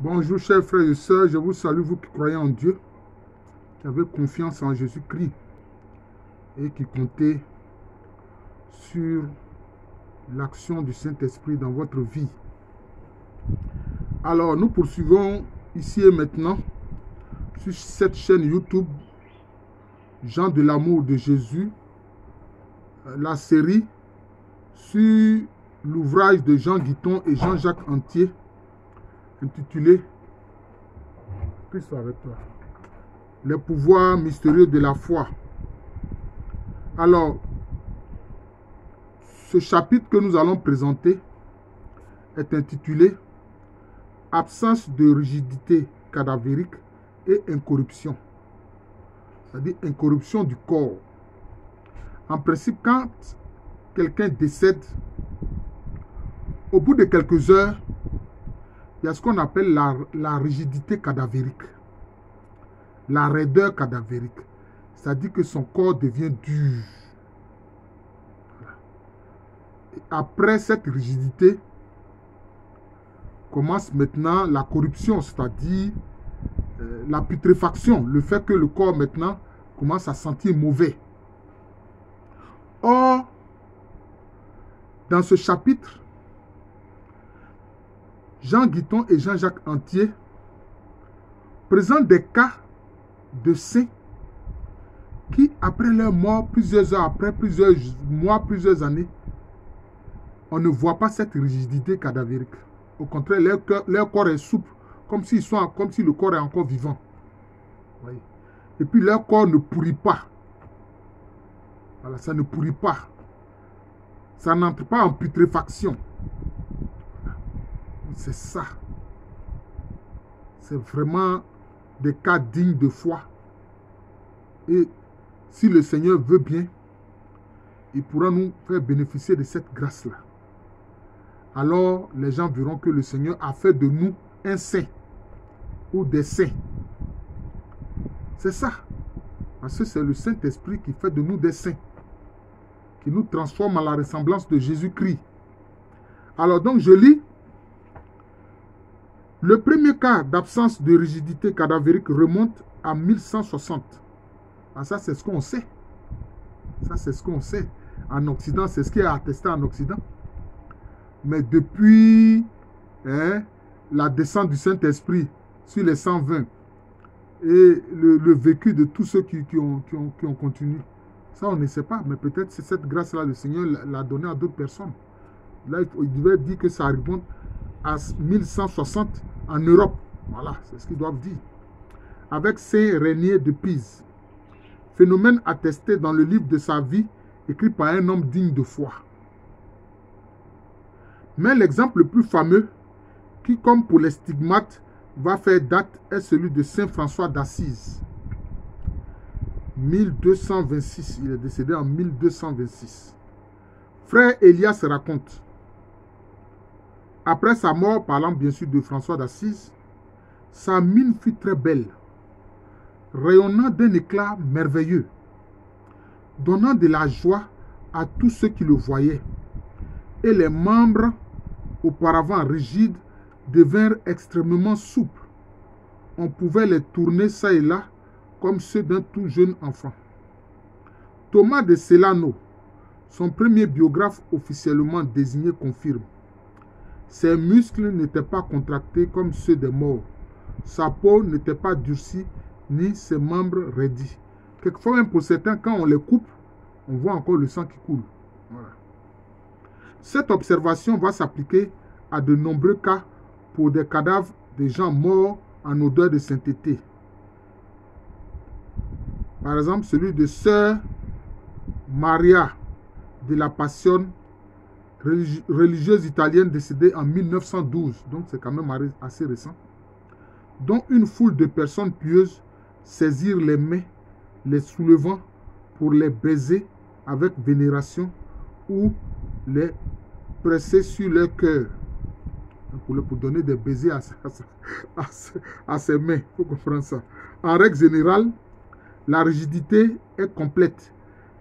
Bonjour chers frères et sœurs, je vous salue, vous qui croyez en Dieu, qui avez confiance en Jésus-Christ et qui comptez sur l'action du Saint-Esprit dans votre vie. Alors, nous poursuivons ici et maintenant sur cette chaîne YouTube, Jean de l'amour de Jésus, la série sur l'ouvrage de Jean Guiton et Jean-Jacques Antier, intitulé « Christ soit avec toi ». Les pouvoirs mystérieux de la foi. Alors, ce chapitre que nous allons présenter est intitulé « Absence de rigidité cadavérique et incorruption ». C'est-à-dire incorruption du corps. En principe, quand quelqu'un décède, au bout de quelques heures, il y a ce qu'on appelle la rigidité cadavérique. La raideur cadavérique. C'est-à-dire que son corps devient dur. Et après cette rigidité, commence maintenant la corruption, c'est-à-dire la putréfaction. Le fait que le corps maintenant commence à sentir mauvais. Or, dans ce chapitre, Jean Guiton et Jean-Jacques Antier présentent des cas de saints qui, après leur mort, plusieurs heures après, plusieurs mois, plusieurs années, on ne voit pas cette rigidité cadavérique. Au contraire, leur corps est souple, comme si le corps est encore vivant. Oui. Et puis leur corps ne pourrit pas. Voilà, ça ne pourrit pas. Ça n'entre pas en putréfaction. C'est ça. C'est vraiment des cas dignes de foi. Et si le Seigneur veut bien, il pourra nous faire bénéficier de cette grâce-là. Alors, les gens verront que le Seigneur a fait de nous un saint ou des saints. C'est ça. Parce que c'est le Saint-Esprit qui fait de nous des saints, qui nous transforme à la ressemblance de Jésus-Christ. Alors, donc, je lis. Le premier cas d'absence de rigidité cadavérique remonte à 1160. Ah, ça, c'est ce qu'on sait. Ça, c'est ce qu'on sait. En Occident, c'est ce qui est attesté en Occident. Mais depuis la descente du Saint-Esprit sur les 120 et le vécu de tous ceux qui ont continué, ça, on ne sait pas. Mais peut-être c'est cette grâce-là, le Seigneur l'a donnée à d'autres personnes. Là, il devait dire que ça remonte à 1160 en Europe. Voilà, c'est ce qu'ils doivent dire. Avec Saint Régnier de Pise. Phénomène attesté dans le livre de sa vie, écrit par un homme digne de foi. Mais l'exemple le plus fameux, qui comme pour les stigmates, va faire date, est celui de Saint François d'Assise. 1226, il est décédé en 1226. Frère Elias raconte, après sa mort, parlant bien sûr de François d'Assise, sa mine fut très belle, rayonnant d'un éclat merveilleux, donnant de la joie à tous ceux qui le voyaient, et les membres, auparavant rigides, devinrent extrêmement souples. On pouvait les tourner çà et là, comme ceux d'un tout jeune enfant. Thomas de Celano, son premier biographe officiellement désigné, confirme. Ses muscles n'étaient pas contractés comme ceux des morts. Sa peau n'était pas durcie, ni ses membres raidis. Quelquefois, même pour certains, quand on les coupe, on voit encore le sang qui coule. Voilà. Cette observation va s'appliquer à de nombreux cas pour des cadavres de gens morts en odeur de sainteté. Par exemple, celui de Sœur Maria de la Passion, religieuse italienne décédée en 1912, donc c'est quand même assez récent, dont une foule de personnes pieuses saisirent les mains, les soulevant pour les baiser avec vénération ou les presser sur leur cœur, pour donner des baisers à ses mains. Il faut comprendre ça. En règle générale, la rigidité est complète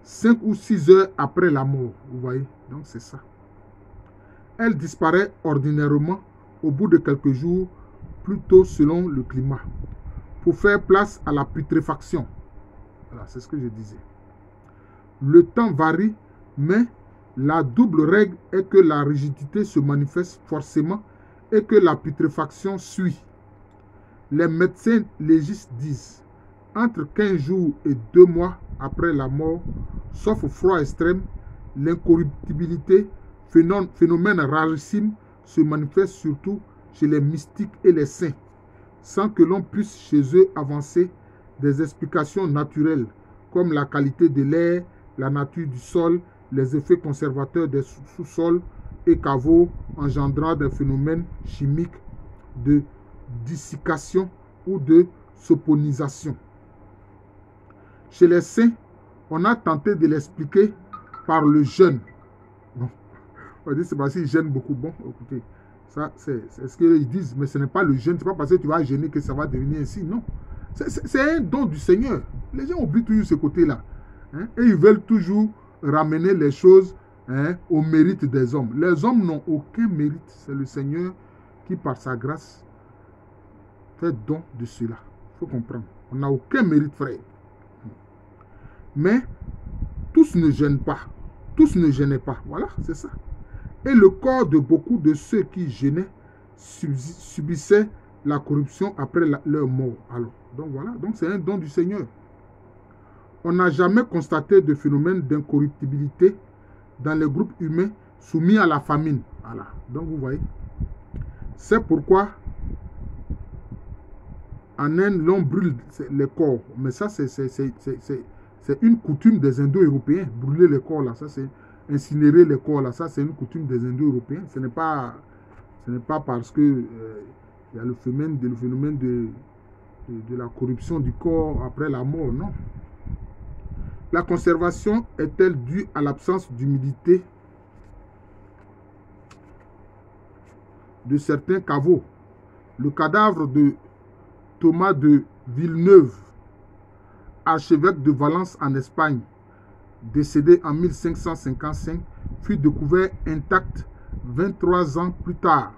5 ou 6 heures après la mort. Vous voyez? Donc c'est ça. Elle disparaît ordinairement au bout de quelques jours plutôt selon le climat, pour faire place à la putréfaction. Voilà, c'est ce que je disais. Le temps varie, mais la double règle est que la rigidité se manifeste forcément et que la putréfaction suit. Les médecins légistes disent entre 15 jours et 2 mois après la mort, sauf froid extrême, l'incorruptibilité, phénomène rarissime, se manifeste surtout chez les mystiques et les saints, sans que l'on puisse chez eux avancer des explications naturelles comme la qualité de l'air, la nature du sol, les effets conservateurs des sous-sols et caveaux engendrant des phénomènes chimiques de dessiccation ou de soponisation. Chez les saints, on a tenté de l'expliquer par le jeûne. Bon, on va dire c'est parce qu'ils jeûnent beaucoup. Bon, écoutez, ça c'est ce qu'ils disent, mais ce n'est pas le jeûne. Ce n'est pas parce que tu vas jeûner que ça va devenir ainsi, non. C'est un don du Seigneur. Les gens oublient toujours ce côté-là. Hein, et ils veulent toujours ramener les choses, hein, au mérite des hommes. Les hommes n'ont aucun mérite. C'est le Seigneur qui, par sa grâce, fait don de cela. Il faut comprendre. On n'a aucun mérite, frère. Mais tous ne gênent pas. Tous ne gênaient pas. Voilà, c'est ça. Et le corps de beaucoup de ceux qui gênaient subissait la corruption après leur mort. Alors, donc voilà, donc c'est un don du Seigneur. On n'a jamais constaté de phénomène d'incorruptibilité dans les groupes humains soumis à la famine. Voilà, donc vous voyez. C'est pourquoi en Inde, l'on brûle les corps. Mais ça, c'est une coutume des Indo-Européens. Brûler les corps, là, ça c'est incinérer les corps, là, ça c'est une coutume des Indo-Européens. Ce n'est pas parce que il y a le phénomène de la corruption du corps après la mort, non. La conservation est-elle due à l'absence d'humidité de certains caveaux? Le cadavre de Thomas de Villeneuve, archevêque de Valence en Espagne, décédé en 1555, fut découvert intact 23 ans plus tard,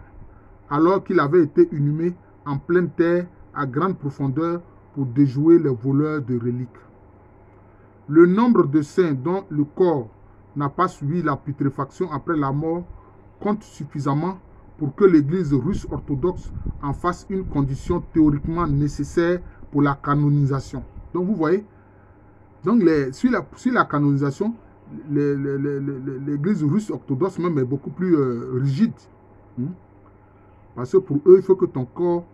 alors qu'il avait été inhumé en pleine terre à grande profondeur pour déjouer les voleurs de reliques. Le nombre de saints dont le corps n'a pas suivi la putréfaction après la mort compte suffisamment pour que l'Église russe orthodoxe en fasse une condition théoriquement nécessaire pour la canonisation. Donc vous voyez, donc sur la canonisation, l'Église russe orthodoxe même est beaucoup plus rigide. Parce que pour eux, il faut que ton corps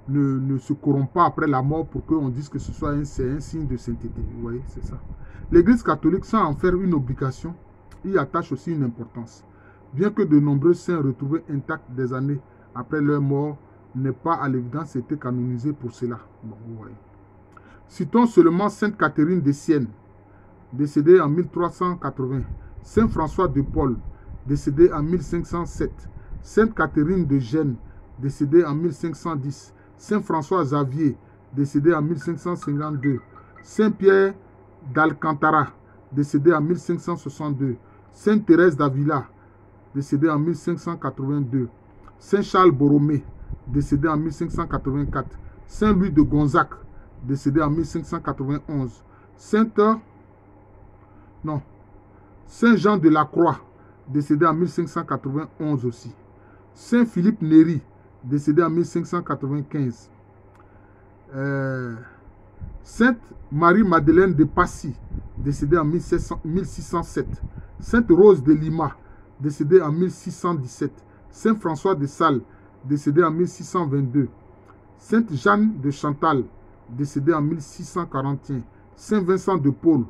ne se corrompt pas après la mort pour qu'on dise que ce soit un signe de sainteté. Vous voyez, c'est ça. L'Église catholique, sans en faire une obligation, y attache aussi une importance. Bien que de nombreux saints retrouvés intacts des années après leur mort n'aient pas à l'évidence été canonisés pour cela. Bon, vous voyez. Citons seulement Sainte Catherine de Sienne, décédée en 1380, Saint François de Paul, décédé en 1507, Sainte Catherine de Gênes, décédée en 1510, Saint François Xavier, décédé en 1552, Saint Pierre d'Alcantara, décédé en 1562, Sainte Thérèse d'Avila, décédé en 1582, Saint Charles Borromée, décédé en 1584, Saint Louis de Gonzague, décédé en 1591, Saint Jean de la Croix, décédé en 1591 aussi, Saint Philippe Néri, décédé en 1595, Sainte Marie-Madeleine de Passy, décédée en 1607, Sainte Rose de Lima, décédée en 1617, Saint François de Sales, décédé en 1622, Sainte Jeanne de Chantal, décédé en 1641, Saint Vincent de Paul,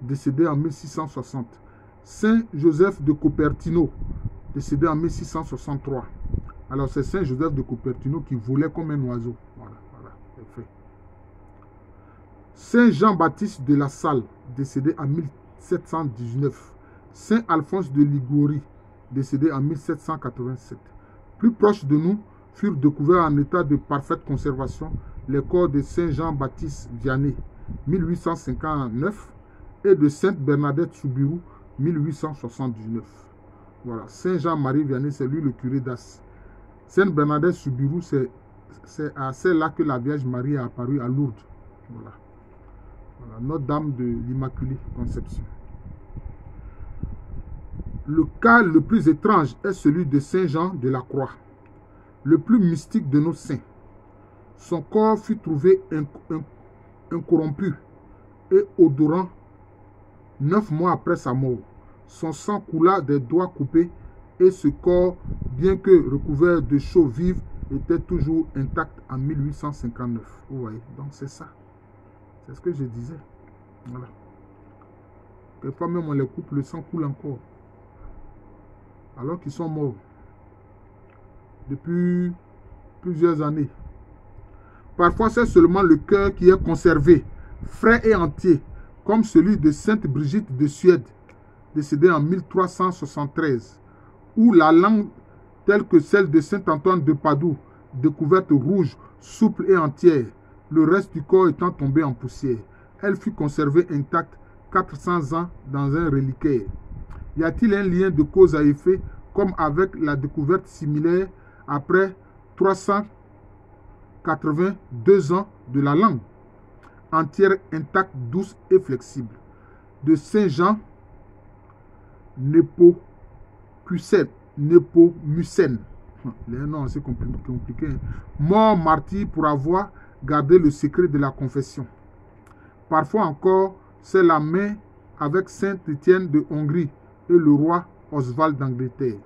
décédé en 1660, Saint Joseph de Cupertino, décédé en 1663. Alors c'est Saint Joseph de Cupertino qui volait comme un oiseau. Voilà, c'est fait. Saint Jean-Baptiste de la Salle, décédé en 1719. Saint Alphonse de Liguori, décédé en 1787. Plus proches de nous, furent découverts en état de parfaite conservation les corps de Saint Jean-Baptiste Vianney, 1859, et de Sainte Bernadette Soubirou, 1879. Voilà, Saint Jean-Marie Vianney, c'est lui le curé d'As. Sainte Bernadette Soubirous, c'est à celle-là que la Vierge Marie est apparue à Lourdes. Voilà. Voilà, Notre-Dame de l'Immaculée Conception. Le cas le plus étrange est celui de Saint Jean de la Croix, le plus mystique de nos saints. Son corps fut trouvé incorrompu et odorant 9 mois après sa mort. Son sang coula des doigts coupés et ce corps, bien que recouvert de chaux vives, était toujours intact en 1859. Vous voyez, donc c'est ça. C'est ce que je disais. Voilà. Quelquefois même on les coupe, le sang coule encore. Alors qu'ils sont morts depuis plusieurs années. Parfois, c'est seulement le cœur qui est conservé, frais et entier, comme celui de Sainte Brigitte de Suède, décédée en 1373, ou la langue telle que celle de Saint Antoine de Padoue, découverte rouge, souple et entière, le reste du corps étant tombé en poussière. Elle fut conservée intacte 400 ans dans un reliquaire. Y a-t-il un lien de cause à effet, comme avec la découverte similaire après 382 ans de la langue, entière, intacte, douce et flexible, de Saint Jean Népomucène, les noms assez compliqués, mort martyr pour avoir gardé le secret de la confession. Parfois encore, c'est la main avec Saint Étienne de Hongrie et le roi Oswald d'Angleterre.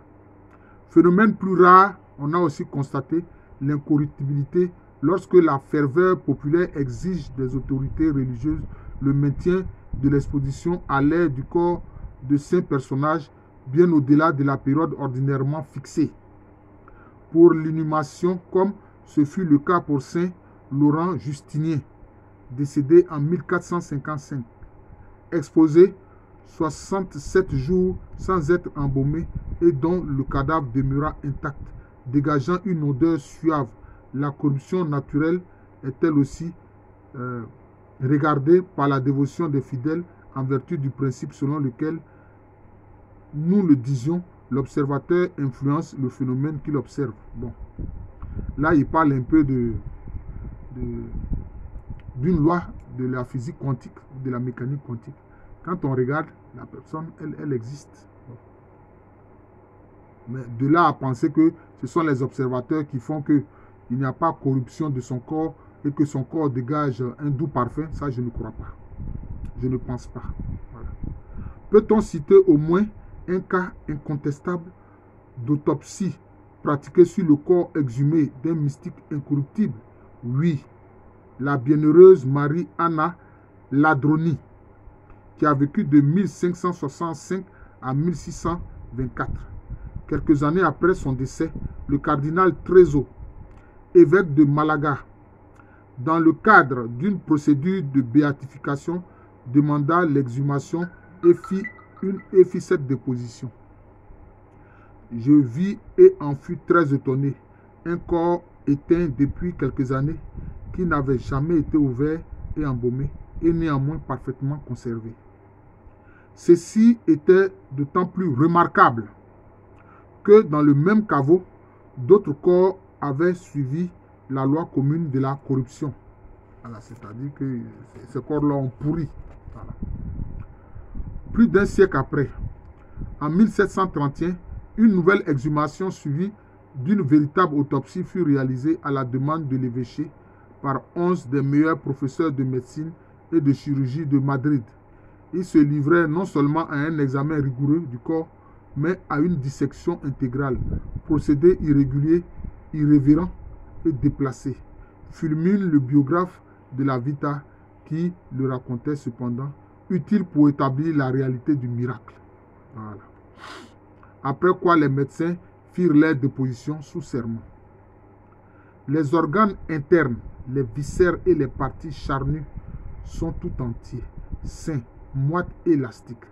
Phénomène plus rare, on a aussi constaté l'incorruptibilité lorsque la ferveur populaire exige des autorités religieuses le maintien de l'exposition à l'air du corps de saints personnages bien au-delà de la période ordinairement fixée. Pour l'inhumation, comme ce fut le cas pour Saint Laurent Justinien, décédé en 1455, exposé 67 jours sans être embaumé et dont le cadavre demeura intact, dégageant une odeur suave. La corruption naturelle est-elle aussi regardée par la dévotion des fidèles en vertu du principe selon lequel, nous le disions, l'observateur influence le phénomène qu'il observe. Bon, là il parle un peu d'une loi de la physique quantique, de la mécanique quantique. Quand on regarde la personne, elle existe. Mais de là à penser que ce sont les observateurs qui font qu'il n'y a pas corruption de son corps et que son corps dégage un doux parfum, ça je ne crois pas. Je ne pense pas. Voilà. Peut-on citer au moins un cas incontestable d'autopsie pratiquée sur le corps exhumé d'un mystique incorruptible? Oui, la bienheureuse Marie-Anna Ladroni, qui a vécu de 1565 à 1624. Quelques années après son décès, le cardinal Trézeau, évêque de Malaga, dans le cadre d'une procédure de béatification, demanda l'exhumation et fit cette déposition. Je vis et en fus très étonné. Un corps éteint depuis quelques années, qui n'avait jamais été ouvert et embaumé, et néanmoins parfaitement conservé. Ceci était d'autant plus remarquable que dans le même caveau, d'autres corps avaient suivi la loi commune de la corruption. Voilà, c'est-à-dire que ces corps-là ont pourri. Voilà. Plus d'un siècle après, en 1731, une nouvelle exhumation suivie d'une véritable autopsie fut réalisée à la demande de l'évêché par 11 des meilleurs professeurs de médecine et de chirurgie de Madrid. Ils se livraient non seulement à un examen rigoureux du corps, mais à une dissection intégrale, procédé irrégulier, irrévérent et déplacé. Fulmine le biographe de la Vita qui le racontait cependant, utile pour établir la réalité du miracle. Voilà. Après quoi les médecins firent leur déposition sous serment. Les organes internes, les viscères et les parties charnues sont tout entiers, sains, moites et élastiques.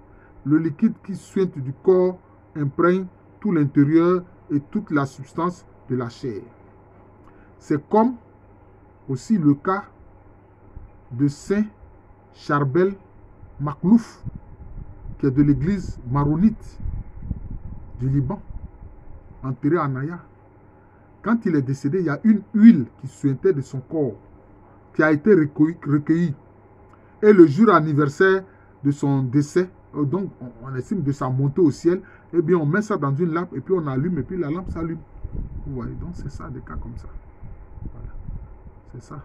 Le liquide qui suinte du corps imprègne tout l'intérieur et toute la substance de la chair. C'est comme aussi le cas de Saint Charbel Maklouf, qui est de l'église maronite du Liban, enterré à Naya. quand il est décédé, il y a une huile qui suintait de son corps, qui a été recueillie. Et le jour anniversaire de son décès, donc on estime de sa montée au ciel, eh bien on met ça dans une lampe et puis on allume et puis la lampe s'allume. Vous voyez, donc c'est ça, des cas comme ça. Voilà, c'est ça.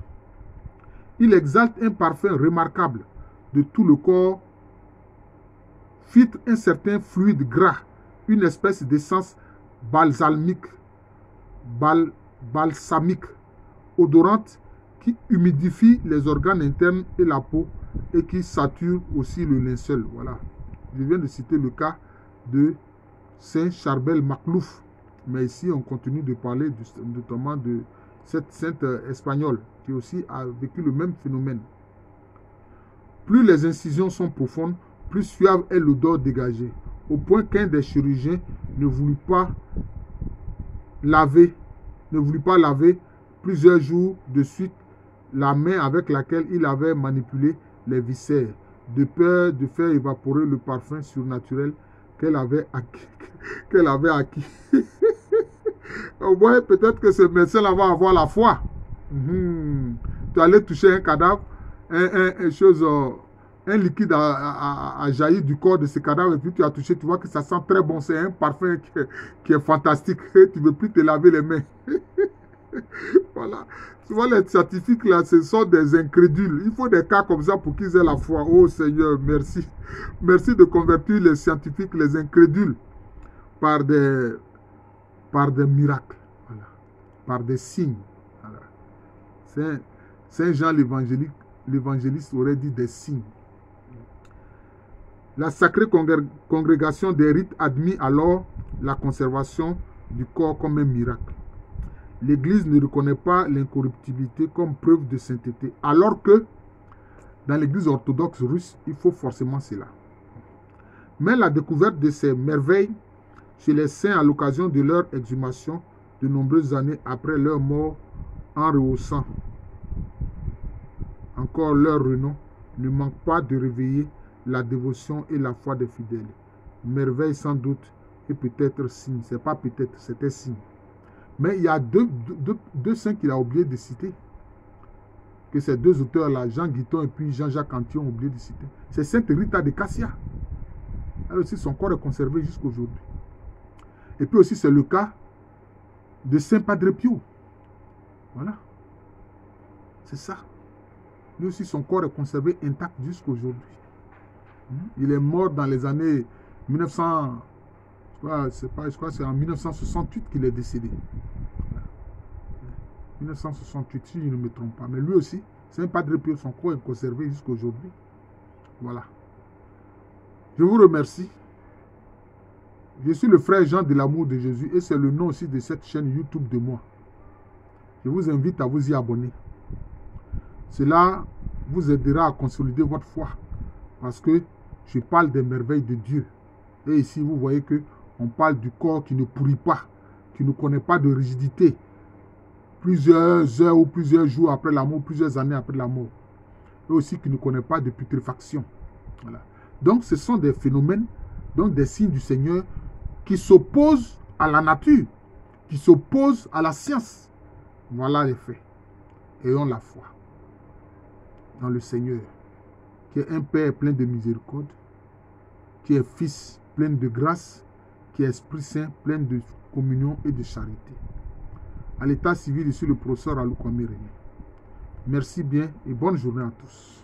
Il exalte un parfum remarquable de tout le corps, filtre un certain fluide gras, une espèce d'essence balsamique, odorante, qui humidifie les organes internes et la peau et qui sature aussi le linceul. Voilà. Je viens de citer le cas de Saint Charbel Maclouf. Mais ici, on continue de parler notamment de cette sainte espagnole qui aussi a vécu le même phénomène. Plus les incisions sont profondes, plus suave est l'odeur dégagée, au point qu'un des chirurgiens ne voulut pas laver plusieurs jours de suite la main avec laquelle il avait manipulé les viscères, de peur de faire évaporer le parfum surnaturel qu'elle avait acquis. Au moins, peut-être que ce médecin-là va avoir la foi. Tu allais toucher un cadavre, un liquide a jailli du corps de ce cadavre, et puis tu as touché, tu vois que ça sent très bon. C'est un parfum qui est fantastique. Tu ne veux plus te laver les mains. Voilà. Souvent, les scientifiques, là, ce sont des incrédules. Il faut des cas comme ça pour qu'ils aient la foi. Oh Seigneur, merci. Merci de convertir les scientifiques, les incrédules, par des miracles. Voilà. Par des signes. Voilà. Saint Jean l'évangéliste aurait dit des signes. La sacrée congrégation des rites admit alors la conservation du corps comme un miracle. L'Église ne reconnaît pas l'incorruptibilité comme preuve de sainteté, alors que dans l'Église orthodoxe russe, il faut forcément cela. Mais la découverte de ces merveilles chez les saints à l'occasion de leur exhumation de nombreuses années après leur mort, en rehaussant encore leur renom, ne manque pas de réveiller la dévotion et la foi des fidèles. Merveille sans doute et peut-être signe. C'est pas peut-être, c'était signe. Mais il y a deux saints qu'il a oublié de citer. Que ces deux auteurs-là, Jean Guiton et puis Jean-Jacques Anthion, ont oublié de citer. C'est Sainte Rita de Cassia. Elle aussi, son corps est conservé jusqu'à aujourd'hui. Et puis aussi, c'est le cas de Saint Padre Pio. Voilà. C'est ça. Lui aussi, son corps est conservé intact jusqu'à aujourd'hui. Il est mort dans les années 1900. Je crois que c'est en 1968 qu'il est décédé. 1968, si je ne me trompe pas. Mais lui aussi, c'est un Padre Pio, son corps est conservé jusqu'à aujourd'hui. Voilà. Je vous remercie. Je suis le frère Jean de l'amour de Jésus et c'est le nom aussi de cette chaîne YouTube de moi. Je vous invite à vous y abonner. Cela vous aidera à consolider votre foi parce que je parle des merveilles de Dieu. Et ici, vous voyez que on parle du corps qui ne pourrit pas, qui ne connaît pas de rigidité. Plusieurs heures ou plusieurs jours après la mort, plusieurs années après la mort. Et aussi qui ne connaît pas de putréfaction. Voilà. Donc, ce sont des phénomènes, donc des signes du Seigneur qui s'opposent à la nature, qui s'opposent à la science. Voilà les faits. Ayons la foi dans le Seigneur, qui est un Père plein de miséricorde, qui est Fils plein de grâce, qui est Esprit Saint plein de communion et de charité. À l'état civil, ici le professeur Aloukwame René. Merci bien et bonne journée à tous.